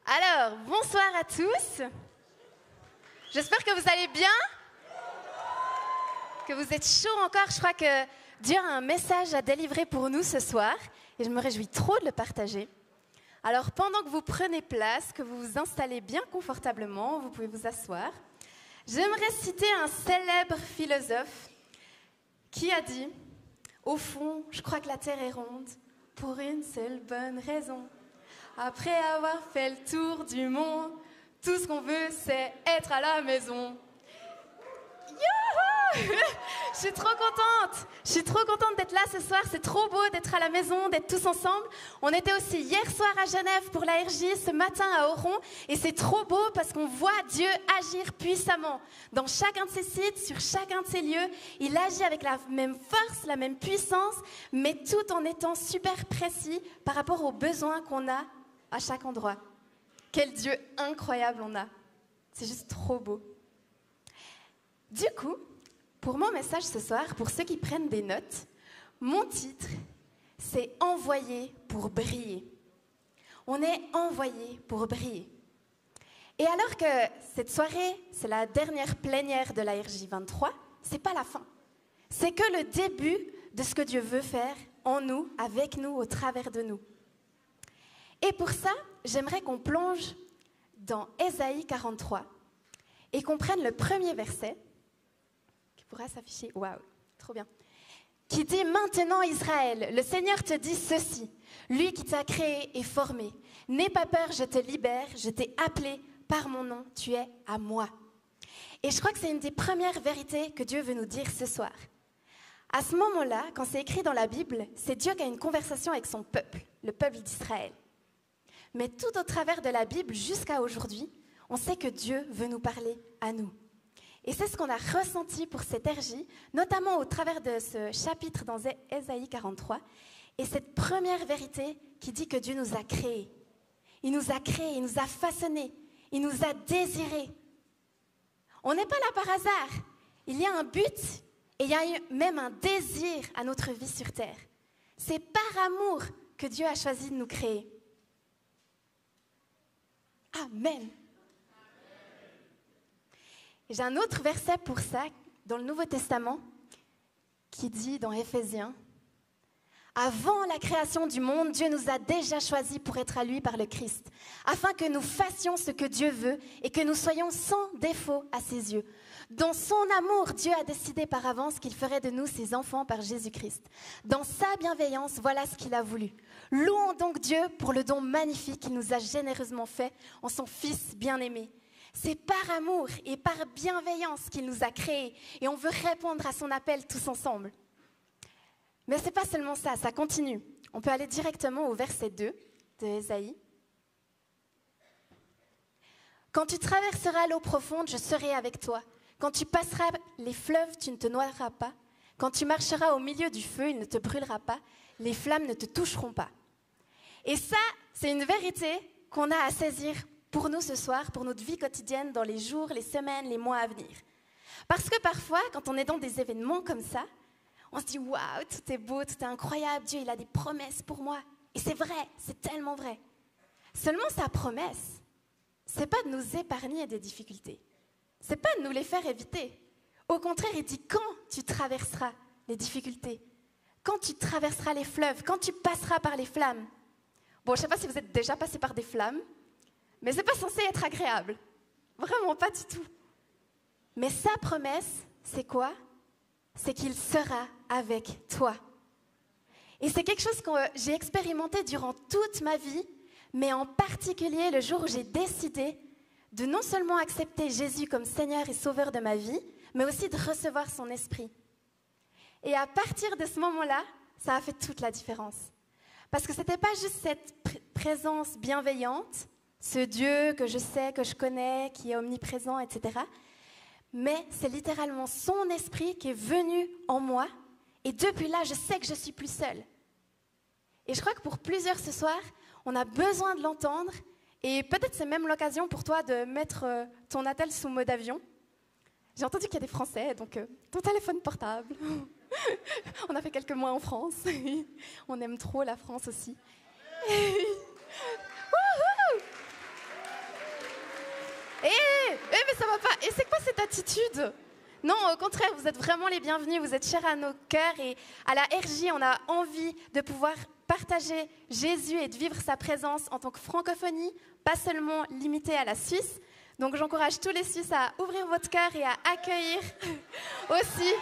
Alors, bonsoir à tous. J'espère que vous allez bien, que vous êtes chauds encore. Je crois que Dieu a un message à délivrer pour nous ce soir et je me réjouis trop de le partager. Alors, pendant que vous prenez place, que vous vous installez bien confortablement, vous pouvez vous asseoir, j'aimerais citer un célèbre philosophe qui a dit « Au fond, je crois que la Terre est ronde pour une seule bonne raison. Après avoir fait le tour du monde, tout ce qu'on veut, c'est être à la maison. » Youhou! Je suis trop contente. Je suis trop contente d'être là ce soir. C'est trop beau d'être à la maison, d'être tous ensemble. On était aussi hier soir à Genève pour la RJ, ce matin à Oron. Et c'est trop beau parce qu'on voit Dieu agir puissamment. Dans chacun de ces sites, sur chacun de ces lieux, il agit avec la même force, la même puissance, mais tout en étant super précis par rapport aux besoins qu'on a à chaque endroit. Quel Dieu incroyable on a. C'est juste trop beau. Du coup, pour mon message ce soir, pour ceux qui prennent des notes, mon titre, c'est « Envoyé pour briller ». On est envoyé pour briller. Et alors que cette soirée, c'est la dernière plénière de la RJ 23, c'est pas la fin. C'est que le début de ce que Dieu veut faire en nous, avec nous, au travers de nous. Et pour ça, j'aimerais qu'on plonge dans Ésaïe 43 et qu'on prenne le premier verset, qui pourra s'afficher, waouh, trop bien, qui dit « Maintenant Israël, le Seigneur te dit ceci, lui qui t'a créé et formé, n'aie pas peur, je te libère, je t'ai appelé par mon nom, tu es à moi. » Et je crois que c'est une des premières vérités que Dieu veut nous dire ce soir. À ce moment-là, quand c'est écrit dans la Bible, c'est Dieu qui a une conversation avec son peuple, le peuple d'Israël. Mais tout au travers de la Bible, jusqu'à aujourd'hui, on sait que Dieu veut nous parler à nous. Et c'est ce qu'on a ressenti pour cette RJ, notamment au travers de ce chapitre dans Ésaïe 43, et cette première vérité qui dit que Dieu nous a créés. Il nous a créés, il nous a façonnés, il nous a désirés. On n'est pas là par hasard. Il y a un but et il y a même un désir à notre vie sur terre. C'est par amour que Dieu a choisi de nous créer. Amen. Et j'ai un autre verset pour ça, dans le Nouveau Testament, qui dit dans Éphésiens, « Avant la création du monde, Dieu nous a déjà choisis pour être à lui par le Christ, afin que nous fassions ce que Dieu veut et que nous soyons sans défaut à ses yeux. Dans son amour, Dieu a décidé par avance qu'il ferait de nous ses enfants par Jésus-Christ. Dans sa bienveillance, voilà ce qu'il a voulu. Louons donc Dieu pour le don magnifique qu'il nous a généreusement fait en son Fils bien-aimé. C'est par amour et par bienveillance qu'il nous a créés et on veut répondre à son appel tous ensemble. » Mais ce n'est pas seulement ça, ça continue. On peut aller directement au verset 2 de Ésaïe. « Quand tu traverseras l'eau profonde, je serai avec toi. Quand tu passeras les fleuves, tu ne te noieras pas. Quand tu marcheras au milieu du feu, il ne te brûlera pas. Les flammes ne te toucheront pas. » Et ça, c'est une vérité qu'on a à saisir pour nous ce soir, pour notre vie quotidienne, dans les jours, les semaines, les mois à venir. Parce que parfois, quand on est dans des événements comme ça, on se dit « Waouh, tout est beau, tout est incroyable, Dieu, il a des promesses pour moi. » Et c'est vrai, c'est tellement vrai. Seulement sa promesse, c'est pas de nous épargner des difficultés. C'est pas de nous les faire éviter. Au contraire, il dit « Quand tu traverseras les difficultés, quand tu traverseras les fleuves, quand tu passeras par les flammes. » Bon, je ne sais pas si vous êtes déjà passé par des flammes, mais ce n'est pas censé être agréable. Vraiment pas du tout. Mais sa promesse, c'est quoi? C'est qu'il sera avec toi. Et c'est quelque chose que j'ai expérimenté durant toute ma vie, mais en particulier le jour où j'ai décidé de non seulement accepter Jésus comme Seigneur et Sauveur de ma vie, mais aussi de recevoir son esprit. Et à partir de ce moment-là, ça a fait toute la différence. Parce que ce n'était pas juste cette présence bienveillante, ce Dieu que je sais, que je connais, qui est omniprésent, etc. Mais c'est littéralement son esprit qui est venu en moi. Et depuis là, je sais que je ne suis plus seule. Et je crois que pour plusieurs ce soir, on a besoin de l'entendre. Et peut-être c'est même l'occasion pour toi de mettre ton attel sous mode avion. J'ai entendu qu'il y a des Français, donc ton téléphone portable. On a fait quelques mois en France. On aime trop la France aussi. mais ça va pas. Et c'est quoi cette attitude? Non, au contraire, vous êtes vraiment les bienvenus, vous êtes chers à nos cœurs et à la RJ, on a envie de pouvoir partager Jésus et de vivre sa présence en tant que francophonie, pas seulement limitée à la Suisse. Donc j'encourage tous les Suisses à ouvrir votre cœur et à accueillir aussi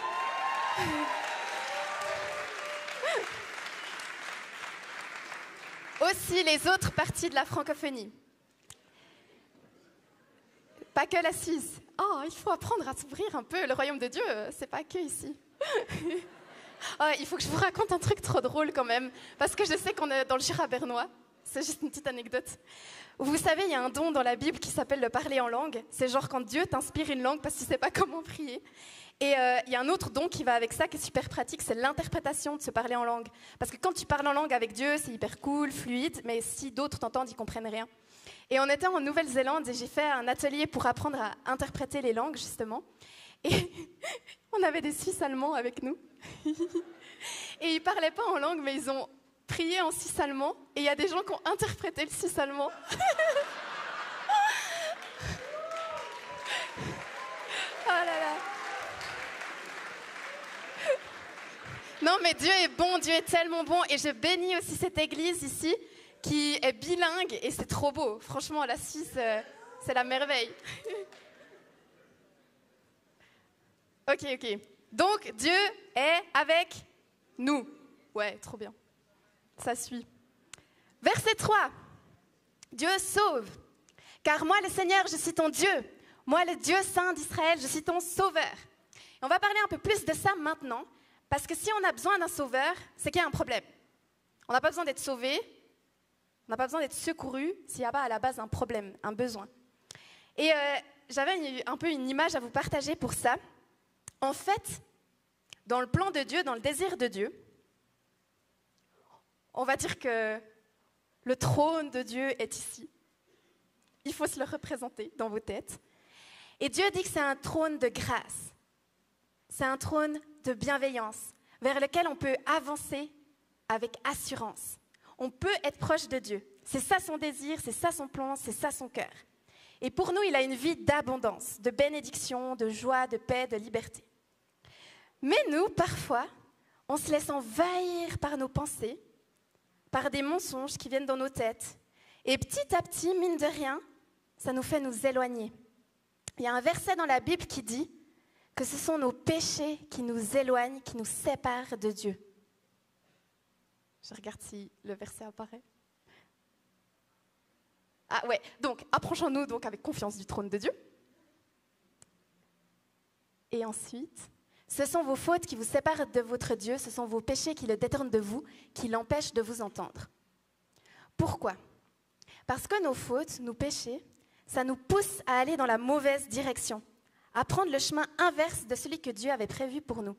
les autres parties de la francophonie. Pas que la Suisse. Oh, il faut apprendre à s'ouvrir un peu. Le royaume de Dieu, c'est pas que ici. Oh, il faut que je vous raconte un truc trop drôle quand même, parce que je sais qu'on est dans le Jura bernois. C'est juste une petite anecdote. Vous savez, il y a un don dans la Bible qui s'appelle le parler en langue. C'est genre quand Dieu t'inspire une langue parce que tu ne sais pas comment prier. Et il y a un autre don qui va avec ça, qui est super pratique, c'est l'interprétation de se parler en langue. Parce que quand tu parles en langue avec Dieu, c'est hyper cool, fluide, mais si d'autres t'entendent, ils ne comprennent rien. Et on était en Nouvelle-Zélande et j'ai fait un atelier pour apprendre à interpréter les langues, justement. Et on avait des Suisses allemands avec nous. Et ils ne parlaient pas en langue, mais ils ont prié en suisse allemand. Et il y a des gens qui ont interprété le suisse allemand. Oh là là. Non, mais Dieu est bon, Dieu est tellement bon. Et je bénis aussi cette église ici, qui est bilingue, et c'est trop beau. Franchement, la Suisse, c'est la merveille. Ok. Donc, Dieu est avec nous. Ouais, trop bien. Ça suit. Verset 3. Dieu sauve. Car moi, le Seigneur, je suis ton Dieu. Moi, le Dieu saint d'Israël, je suis ton sauveur. Et on va parler un peu plus de ça maintenant, parce que si on a besoin d'un sauveur, c'est qu'il y a un problème. On n'a pas besoin d'être sauvé. On n'a pas besoin d'être secouru s'il n'y a pas à la base un problème, un besoin. Et j'avais un peu une image à vous partager pour ça. En fait, dans le plan de Dieu, dans le désir de Dieu, on va dire que le trône de Dieu est ici. Il faut se le représenter dans vos têtes. Et Dieu dit que c'est un trône de grâce. C'est un trône de bienveillance vers lequel on peut avancer avec assurance. On peut être proche de Dieu. C'est ça son désir, c'est ça son plan, c'est ça son cœur. Et pour nous, il a une vie d'abondance, de bénédiction, de joie, de paix, de liberté. Mais nous, parfois, on se laisse envahir par nos pensées, par des mensonges qui viennent dans nos têtes. Et petit à petit, mine de rien, ça nous fait nous éloigner. Il y a un verset dans la Bible qui dit que ce sont nos péchés qui nous éloignent, qui nous séparent de Dieu. Je regarde si le verset apparaît. Ah ouais, donc approchons-nous donc avec confiance du trône de Dieu. Et ensuite, ce sont vos fautes qui vous séparent de votre Dieu, ce sont vos péchés qui le détournent de vous, qui l'empêchent de vous entendre. Pourquoi ? Parce que nos fautes, nos péchés, ça nous pousse à aller dans la mauvaise direction, à prendre le chemin inverse de celui que Dieu avait prévu pour nous.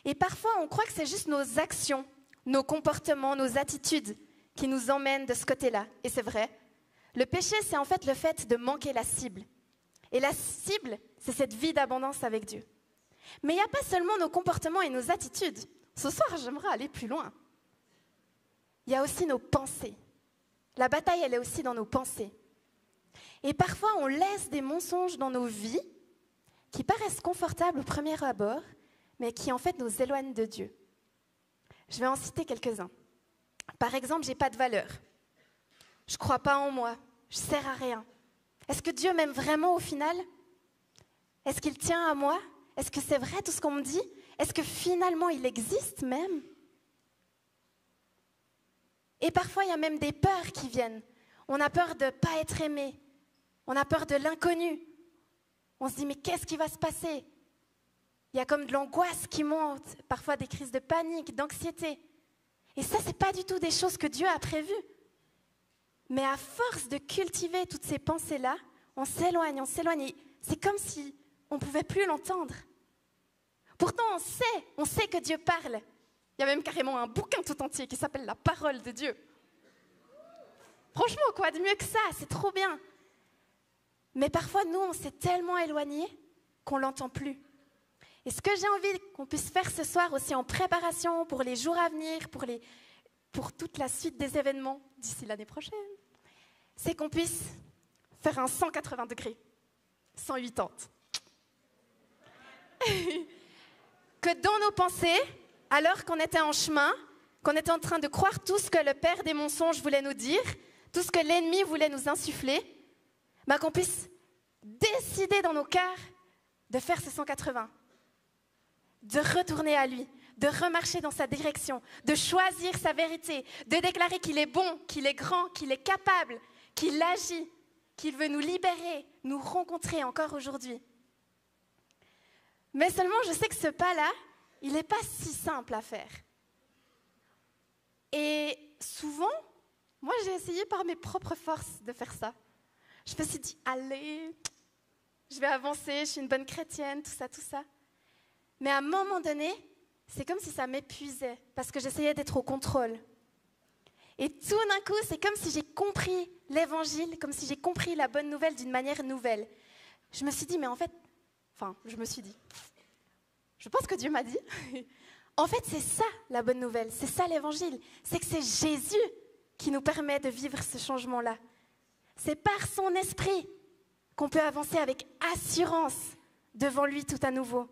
Et parfois, on croit que c'est juste nos actions, nos comportements, nos attitudes qui nous emmènent de ce côté-là. Et c'est vrai. Le péché, c'est en fait le fait de manquer la cible. Et la cible, c'est cette vie d'abondance avec Dieu. Mais il n'y a pas seulement nos comportements et nos attitudes. Ce soir, j'aimerais aller plus loin. Il y a aussi nos pensées. La bataille, elle est aussi dans nos pensées. Et parfois, on laisse des mensonges dans nos vies qui paraissent confortables au premier abord, mais qui en fait nous éloignent de Dieu. Je vais en citer quelques-uns. Par exemple, je n'ai pas de valeur. Je ne crois pas en moi. Je ne sers à rien. Est-ce que Dieu m'aime vraiment au final ? Est-ce qu'il tient à moi ? Est-ce que c'est vrai tout ce qu'on me dit ? Est-ce que finalement il existe même ? Et parfois, il y a même des peurs qui viennent. On a peur de ne pas être aimé. On a peur de l'inconnu. On se dit, mais qu'est-ce qui va se passer ? Il y a comme de l'angoisse qui monte, parfois des crises de panique, d'anxiété. Et ça, ce n'est pas du tout des choses que Dieu a prévues. Mais à force de cultiver toutes ces pensées-là, on s'éloigne. C'est comme si on ne pouvait plus l'entendre. Pourtant, on sait que Dieu parle. Il y a même carrément un bouquin tout entier qui s'appelle La parole de Dieu. Franchement, quoi de mieux que ça, c'est trop bien. Mais parfois, nous, on s'est tellement éloignés qu'on ne l'entend plus. Et ce que j'ai envie qu'on puisse faire ce soir aussi en préparation pour les jours à venir, pour toute la suite des événements d'ici l'année prochaine, c'est qu'on puisse faire un 180 degrés. 180. Que dans nos pensées, alors qu'on était en chemin, qu'on était en train de croire tout ce que le père des mensonges voulait nous dire, tout ce que l'ennemi voulait nous insuffler, qu'on puisse décider dans nos cœurs de faire ce 180, de retourner à lui, de remarcher dans sa direction, de choisir sa vérité, de déclarer qu'il est bon, qu'il est grand, qu'il est capable, qu'il agit, qu'il veut nous libérer, nous rencontrer encore aujourd'hui. Mais seulement, je sais que ce pas-là, il n'est pas si simple à faire. Et souvent, moi, j'ai essayé par mes propres forces de faire ça. Je me suis dit, allez, je vais avancer, je suis une bonne chrétienne, tout ça. Mais à un moment donné, c'est comme si ça m'épuisait, parce que j'essayais d'être au contrôle. Et tout d'un coup, c'est comme si j'ai compris l'évangile, comme si j'ai compris la bonne nouvelle d'une manière nouvelle. Je me suis dit, mais en fait, je pense que Dieu m'a dit, en fait, c'est ça la bonne nouvelle, c'est ça l'évangile, c'est que c'est Jésus qui nous permet de vivre ce changement-là. C'est par son esprit qu'on peut avancer avec assurance devant lui tout à nouveau.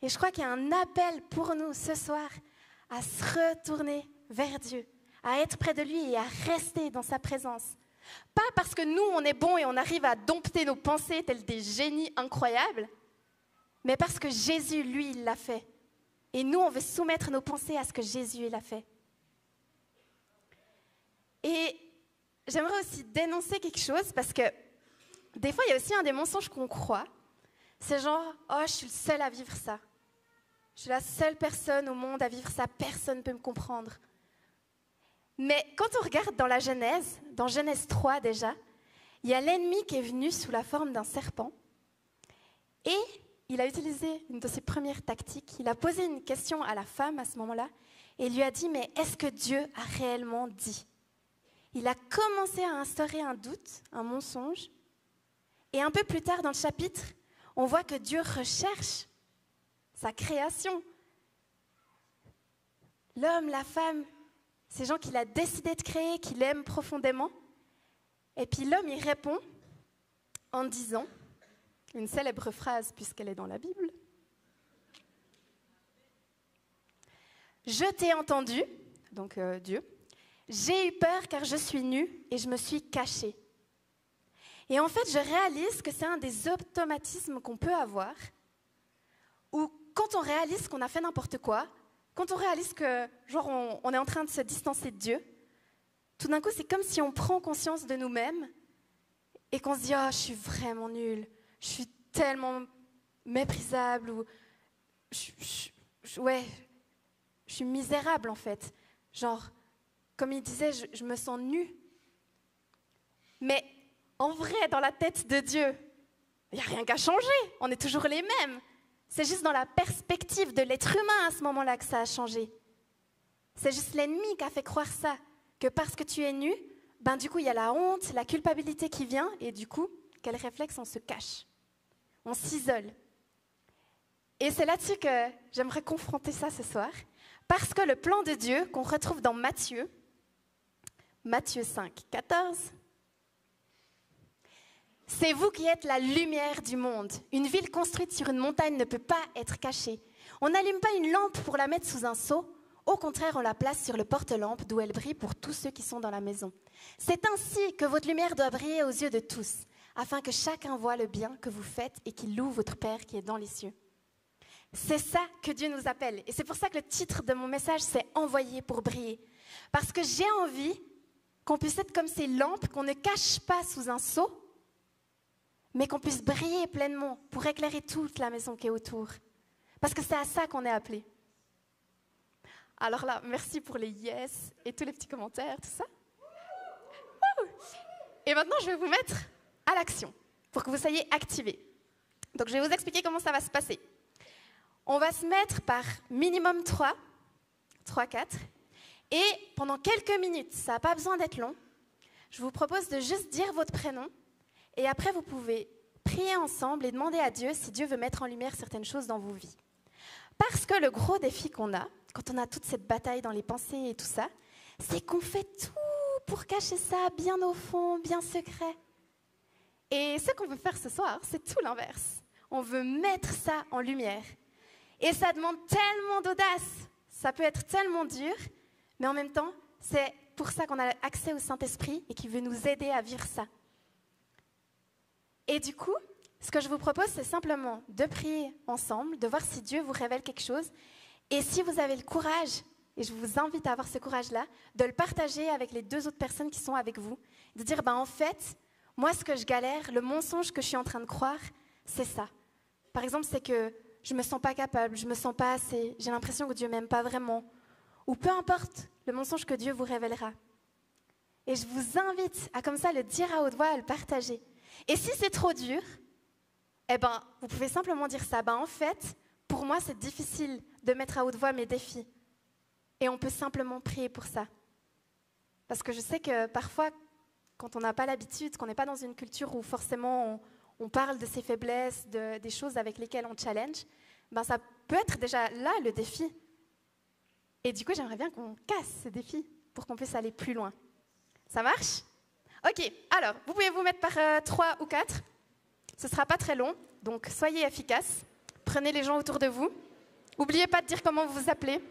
Et je crois qu'il y a un appel pour nous ce soir à se retourner vers Dieu, à être près de lui et à rester dans sa présence. Pas parce que nous, on est bons et on arrive à dompter nos pensées tels des génies incroyables, mais parce que Jésus, lui, il l'a fait. Et nous, on veut soumettre nos pensées à ce que Jésus, il a fait. Et j'aimerais aussi dénoncer quelque chose, parce que des fois, il y a aussi un des mensonges qu'on croit. C'est genre, oh, je suis le seul à vivre ça. Je suis la seule personne au monde à vivre ça, personne ne peut me comprendre. Mais quand on regarde dans la Genèse, dans Genèse 3 déjà, il y a l'ennemi qui est venu sous la forme d'un serpent. Et il a utilisé une de ses premières tactiques. Il a posé une question à la femme à ce moment-là et il lui a dit, mais est-ce que Dieu a réellement dit ? Il a commencé à instaurer un doute, un mensonge. Et un peu plus tard dans le chapitre, on voit que Dieu recherche sa création. L'homme, la femme, ces gens qu'il a décidé de créer, qu'il aime profondément. Et puis l'homme, il répond en disant une célèbre phrase puisqu'elle est dans la Bible. Je t'ai entendu, donc Dieu, j'ai eu peur car je suis nu et je me suis caché. Et en fait, je réalise que c'est un des automatismes qu'on peut avoir, où quand on réalise qu'on a fait n'importe quoi, quand on réalise que genre on est en train de se distancer de Dieu, tout d'un coup, c'est comme si on prend conscience de nous-mêmes et qu'on se dit « Oh, je suis vraiment nulle, je suis tellement méprisable » ou « je suis misérable en fait ». Genre, comme il disait, je me sens nue. Mais en vrai, dans la tête de Dieu, il n'y a rien qu'à changer, on est toujours les mêmes. C'est juste dans la perspective de l'être humain à ce moment-là que ça a changé. C'est juste l'ennemi qui a fait croire ça, que parce que tu es nu, du coup, il y a la honte, la culpabilité qui vient, et du coup, quel réflexe, on se cache, on s'isole. Et c'est là-dessus que j'aimerais confronter ça ce soir, parce que le plan de Dieu qu'on retrouve dans Matthieu 5, 14, c'est vous qui êtes la lumière du monde. Une ville construite sur une montagne ne peut pas être cachée. On n'allume pas une lampe pour la mettre sous un seau. Au contraire, on la place sur le porte-lampe d'où elle brille pour tous ceux qui sont dans la maison. C'est ainsi que votre lumière doit briller aux yeux de tous, afin que chacun voie le bien que vous faites et qu'il loue votre Père qui est dans les cieux. C'est ça que Dieu nous appelle. Et c'est pour ça que le titre de mon message, c'est « Envoyé pour briller ». Parce que j'ai envie qu'on puisse être comme ces lampes qu'on ne cache pas sous un seau, mais qu'on puisse briller pleinement pour éclairer toute la maison qui est autour. Parce que c'est à ça qu'on est appelé. Alors là, merci pour les yes et tous les petits commentaires, tout ça. Et maintenant, je vais vous mettre à l'action pour que vous soyez activés. Donc, je vais vous expliquer comment ça va se passer. On va se mettre par minimum 3, 4. Et pendant quelques minutes, ça n'a pas besoin d'être long, je vous propose de juste dire votre prénom. Et après, vous pouvez prier ensemble et demander à Dieu si Dieu veut mettre en lumière certaines choses dans vos vies. Parce que le gros défi qu'on a, quand on a toute cette bataille dans les pensées et tout ça, c'est qu'on fait tout pour cacher ça bien au fond, bien secret. Et ce qu'on veut faire ce soir, c'est tout l'inverse. On veut mettre ça en lumière. Et ça demande tellement d'audace. Ça peut être tellement dur, mais en même temps, c'est pour ça qu'on a accès au Saint-Esprit et qui veut nous aider à vivre ça. Et du coup, ce que je vous propose, c'est simplement de prier ensemble, de voir si Dieu vous révèle quelque chose. Et si vous avez le courage, et je vous invite à avoir ce courage-là, de le partager avec les 2 autres personnes qui sont avec vous. De dire, en fait, moi, ce que je galère, le mensonge que je suis en train de croire, c'est ça. Par exemple, c'est que je ne me sens pas capable, je ne me sens pas assez, j'ai l'impression que Dieu ne m'aime pas vraiment. Ou peu importe le mensonge que Dieu vous révélera. Et je vous invite à comme ça le dire à haute voix, à le partager. Et si c'est trop dur, vous pouvez simplement dire ça. En fait, pour moi, c'est difficile de mettre à haute voix mes défis. Et on peut simplement prier pour ça. Parce que je sais que parfois, quand on n'a pas l'habitude, qu'on n'est pas dans une culture où forcément on parle de ses faiblesses, des choses avec lesquelles on challenge, ça peut être déjà là le défi. Et du coup, j'aimerais bien qu'on casse ce défi pour qu'on puisse aller plus loin. Ça marche ? Ok, alors, vous pouvez vous mettre par 3 ou 4. Ce ne sera pas très long, donc soyez efficaces. Prenez les gens autour de vous. N'oubliez pas de dire comment vous vous appelez.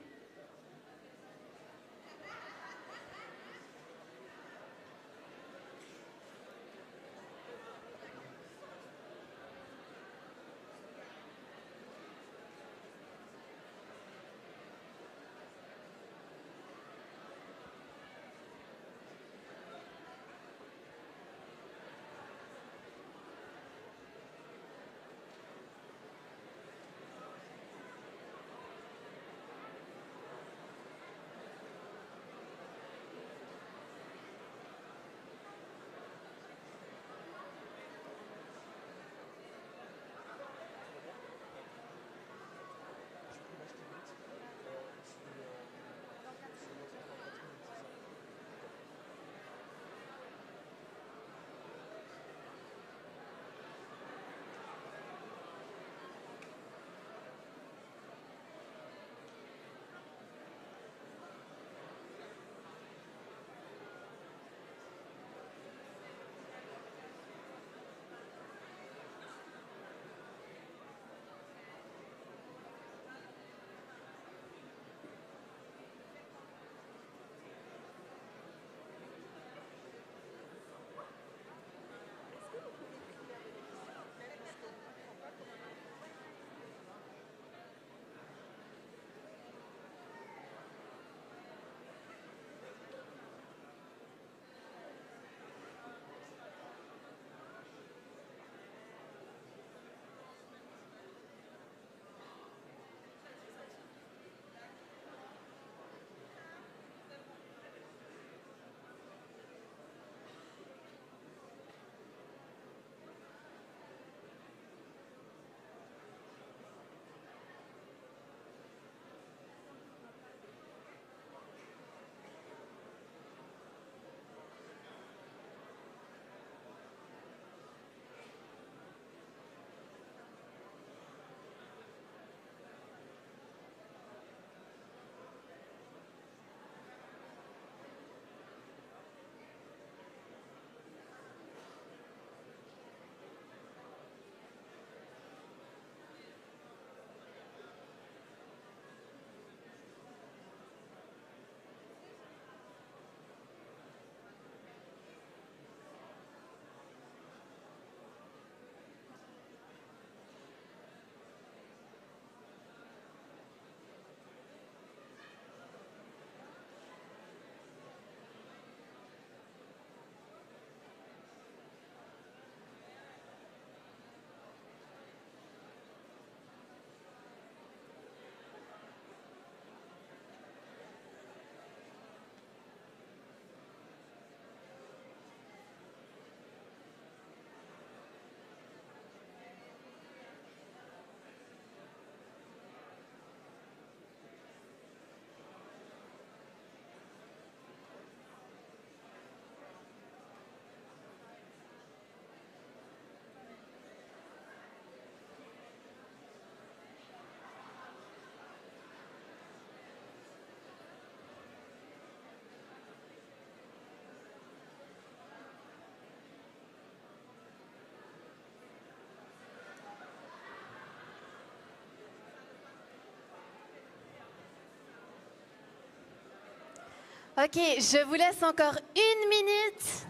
Ok, je vous laisse encore 1 minute.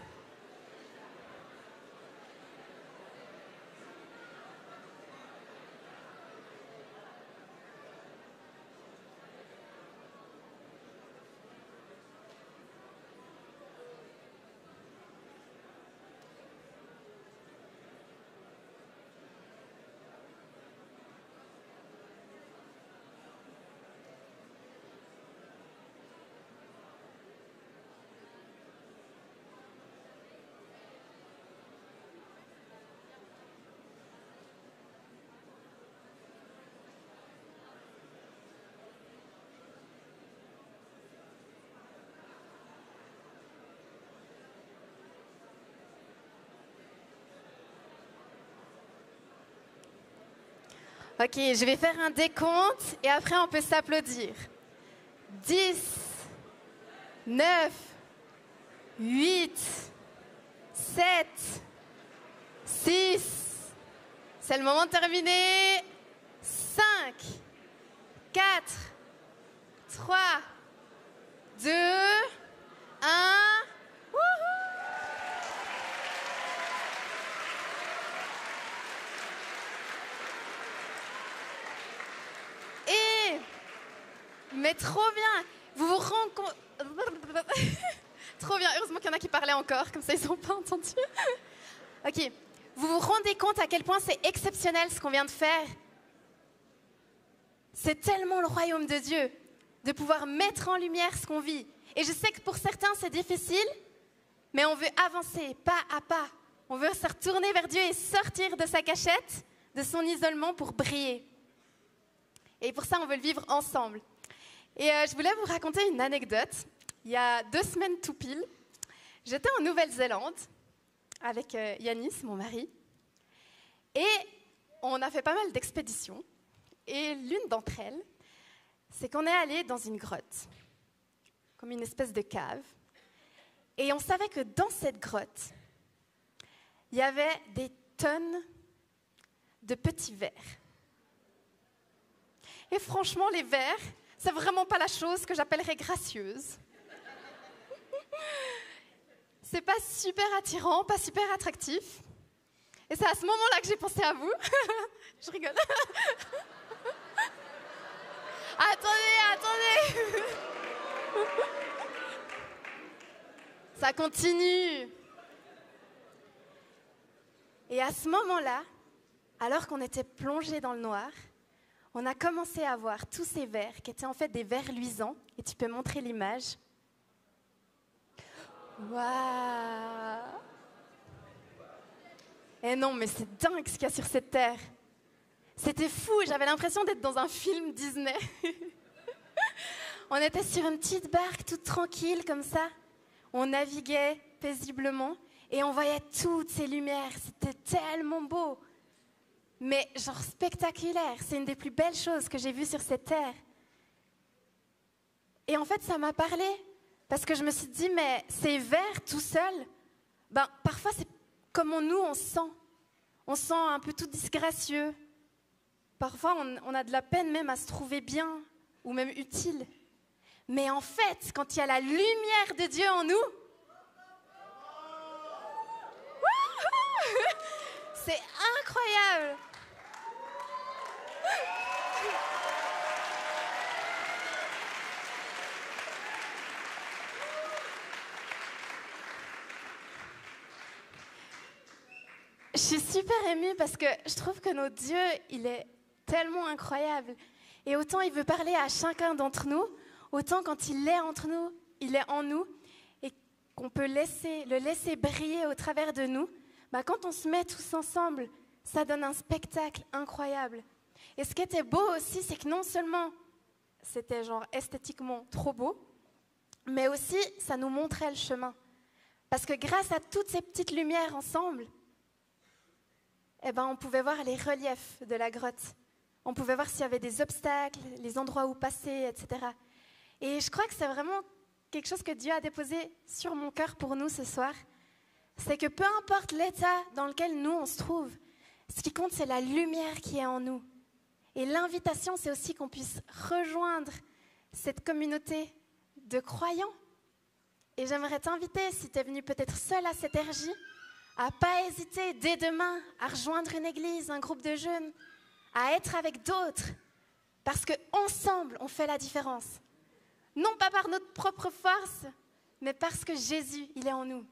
Ok, je vais faire un décompte et après on peut s'applaudir. 10, 9, 8, 7, 6. C'est le moment de terminer. 5, 4, 3, 2, 1. Mais trop bien. Vous vous rendez compte... Trop bien. Heureusement qu'il y en a qui parlaient encore, comme ça ils n'ont pas entendu. Ok. Vous vous rendez compte à quel point c'est exceptionnel ce qu'on vient de faire? C'est tellement le royaume de Dieu, de pouvoir mettre en lumière ce qu'on vit. Et je sais que pour certains c'est difficile, mais on veut avancer pas à pas. On veut se retourner vers Dieu et sortir de sa cachette, de son isolement pour briller. Et pour ça, on veut le vivre ensemble. Et je voulais vous raconter une anecdote. Il y a 2 semaines tout pile, j'étais en Nouvelle-Zélande avec Yanis, mon mari. Et on a fait pas mal d'expéditions. Et l'une d'entre elles, c'est qu'on est allé dans une grotte, comme une espèce de cave. Et on savait que dans cette grotte, il y avait des tonnes de petits vers. Et franchement, les vers, c'est vraiment pas la chose que j'appellerais gracieuse. C'est pas super attirant, pas super attractif. Et c'est à ce moment-là que j'ai pensé à vous. Je rigole. Attendez. Ça continue. Et à ce moment-là, alors qu'on était plongé dans le noir, on a commencé à voir tous ces vers qui étaient en fait des vers luisants. Et tu peux montrer l'image. Waouh! Et non, mais c'est dingue ce qu'il y a sur cette terre. C'était fou, j'avais l'impression d'être dans un film Disney. On était sur une petite barque toute tranquille comme ça. On naviguait paisiblement et on voyait toutes ces lumières. C'était tellement beau. Mais genre spectaculaire. C'est une des plus belles choses que j'ai vues sur cette terre. Et en fait, ça m'a parlé. Parce que je me suis dit, mais ces vers tout seuls, parfois c'est comment nous on se sent. On se sent un peu tout disgracieux. Parfois on a de la peine même à se trouver bien ou même utile. Mais en fait, quand il y a la lumière de Dieu en nous, c'est incroyable. Je suis super émue parce que je trouve que notre Dieu, il est tellement incroyable. Et autant il veut parler à chacun d'entre nous, autant quand il est entre nous, il est en nous, et qu'on peut le laisser briller au travers de nous, quand on se met tous ensemble, ça donne un spectacle incroyable. Et ce qui était beau aussi, c'est que non seulement c'était genre esthétiquement trop beau, mais aussi ça nous montrait le chemin. Parce que grâce à toutes ces petites lumières ensemble, on pouvait voir les reliefs de la grotte. On pouvait voir s'il y avait des obstacles, les endroits où passer, etc. Et je crois que c'est vraiment quelque chose que Dieu a déposé sur mon cœur pour nous ce soir. C'est que peu importe l'état dans lequel nous on se trouve, ce qui compte, c'est la lumière qui est en nous. Et l'invitation, c'est aussi qu'on puisse rejoindre cette communauté de croyants Et j'aimerais t'inviter, si tu es venu peut-être seul à cette RJ, à pas hésiter dès demain à rejoindre une église, un groupe de jeunes, à être avec d'autres, parce qu'ensemble, on fait la différence. Non pas par notre propre force, mais parce que Jésus, il est en nous.